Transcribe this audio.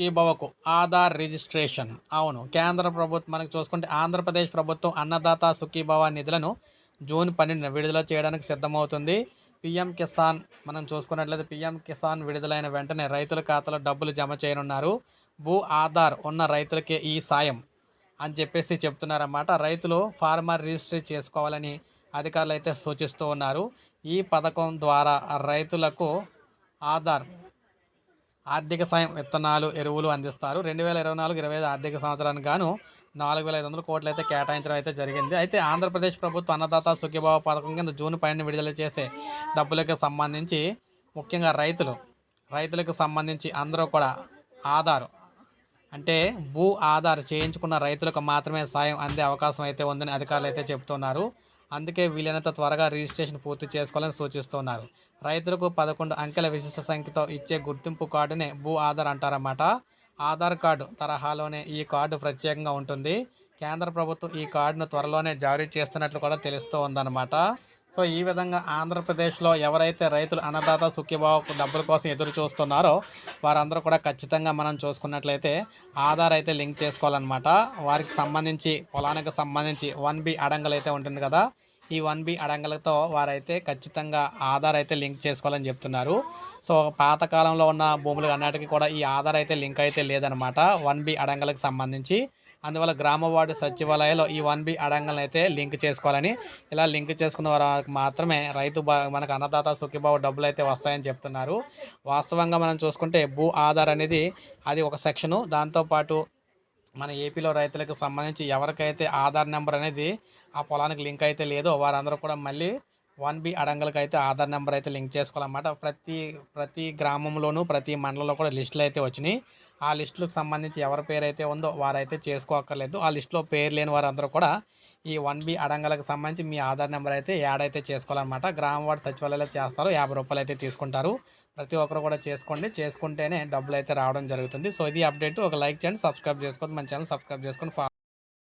సుఖీభవకు Aadhaar registration. అవును, కేంద్ర ప్రభుత్వం మనకు చూసుకుంటే ఆంధ్రప్రదేశ్ ప్రభుత్వం అన్నదాత సుఖీభవ నిధులను జూన్ 12న విడుదల చేయడానికి సిద్ధమవుతుంది. పీఎం కిసాన్ మనం చూసుకున్నట్లయితే పీఎం కిసాన్ విడుదలైన వెంటనే రైతుల ఖాతాలో డబ్బులు జమ చేయనున్నారు. భూ ఆధార్ ఉన్న రైతులకే ఈ సాయం అని చెప్పేసి చెప్తున్నారన్నమాట. రైతులు ఫార్మర్ రిజిస్ట్రీ చేసుకోవాలని అధికారులు అయితే సూచిస్తూ ఉన్నారు. ఈ పథకం ద్వారా రైతులకు ఆధార్ ఆర్థిక సాయం, విత్తనాలు, ఎరువులు అందిస్తారు. 2024-25 ఆర్థిక సంవత్సరానికి గాను 4,500 కోట్లు అయితే కేటాయించడం అయితే జరిగింది. అయితే ఆంధ్రప్రదేశ్ ప్రభుత్వ అన్నదాత సుఖీభావ పథకం కింద జూన్ 12 విడుదల చేసే డబ్బులకు సంబంధించి ముఖ్యంగా రైతులకు సంబంధించి అందరూ కూడా ఆధార్ అంటే భూ ఆధార్ చేయించుకున్న రైతులకు మాత్రమే సాయం అందే అవకాశం అయితే ఉందని అధికారులు అయితే చెబుతున్నారు. అందుకే వీలైనంత త్వరగా రిజిస్ట్రేషన్ పూర్తి చేసుకోవాలని సూచిస్తున్నారు. రైతులకు 11 అంకెల విశిష్ట సంఖ్యతో ఇచ్చే గుర్తింపు కార్డునే భూ ఆధార్ అంటారన్నమాట. ఆధార్ కార్డు తరహాలోనే ఈ కార్డు ప్రత్యేకంగా ఉంటుంది. కేంద్ర ప్రభుత్వం ఈ కార్డును త్వరలోనే జారీ చేస్తున్నట్లు కూడా తెలుస్తూ ఉందన్నమాట. సో ఈ విధంగా ఆంధ్రప్రదేశ్లో ఎవరైతే రైతులు అన్నదాత సుఖీభావ డబ్బుల కోసం ఎదురు చూస్తున్నారో వారందరూ కూడా ఖచ్చితంగా మనం చూసుకున్నట్లయితే ఆధార్ అయితే లింక్ చేసుకోవాలన్నమాట. వారికి సంబంధించి పొలానికి సంబంధించి 1B అడంగల్ అయితే ఉంటుంది కదా, ఈ 1B అడంగలతో వారైతే ఖచ్చితంగా ఆధార్ అయితే లింక్ చేసుకోవాలని చెప్తున్నారు. సో పాతకాలంలో ఉన్న భూములు అన్నిటికీ కూడా ఈ ఆధార్ అయితే లింక్ అయితే లేదనమాట 1B అడంగలకు సంబంధించి. అందువల్ల గ్రామ వార్డు సచివాలయంలో ఈ 1B అడంగలను అయితే లింక్ చేసుకోవాలని, ఇలా లింక్ చేసుకున్న వారికి మాత్రమే మనకు అన్నదాత సుఖీభావ డబ్బులు అయితే వస్తాయని చెప్తున్నారు. వాస్తవంగా మనం చూసుకుంటే భూ ఆధార్ అనేది అది ఒక సెక్షను. దాంతోపాటు మన ఏపీలో రైతులకు సంబంధించి ఎవరికైతే ఆధార్ నెంబర్ అనేది ఆ పొలానికి లింక్ అయితే లేదో వారందరూ కూడా మళ్ళీ 1B అడంగలకు అయితే ఆధార్ నెంబర్ అయితే లింక్ చేసుకోవాలన్నమాట. ప్రతి గ్రామంలోనూ ప్రతి మండలంలో కూడా లిస్టులు అయితే వచ్చినాయి. ఆ లిస్టులకు సంబంధించి ఎవరి పేరు అయితే ఉందో వారైతే చేసుకోక్కర్లేదు. ఆ లిస్టులో పేరు లేని వారందరూ కూడా ఈ 1B అడంగలకు సంబంధించి మీ ఆధార్ నెంబర్ అయితే యాడ్ అయితే చేసుకోవాలన్నమాట. గ్రామ వార్డు సచివాలయంలో చేస్తారు, 50 రూపాయలు అయితే తీసుకుంటారు. ప్రతి ఒక్కరు కూడా చేసుకుంటేనే డబ్బులు అయితే రావడం జరుగుతుంది. సో ఇది అప్డేట్. ఒక లైక్ చేయండి, సబ్స్క్రైబ్ చేసుకోండి, మన ఛానల్ సబ్స్క్రైబ్ చేసుకొని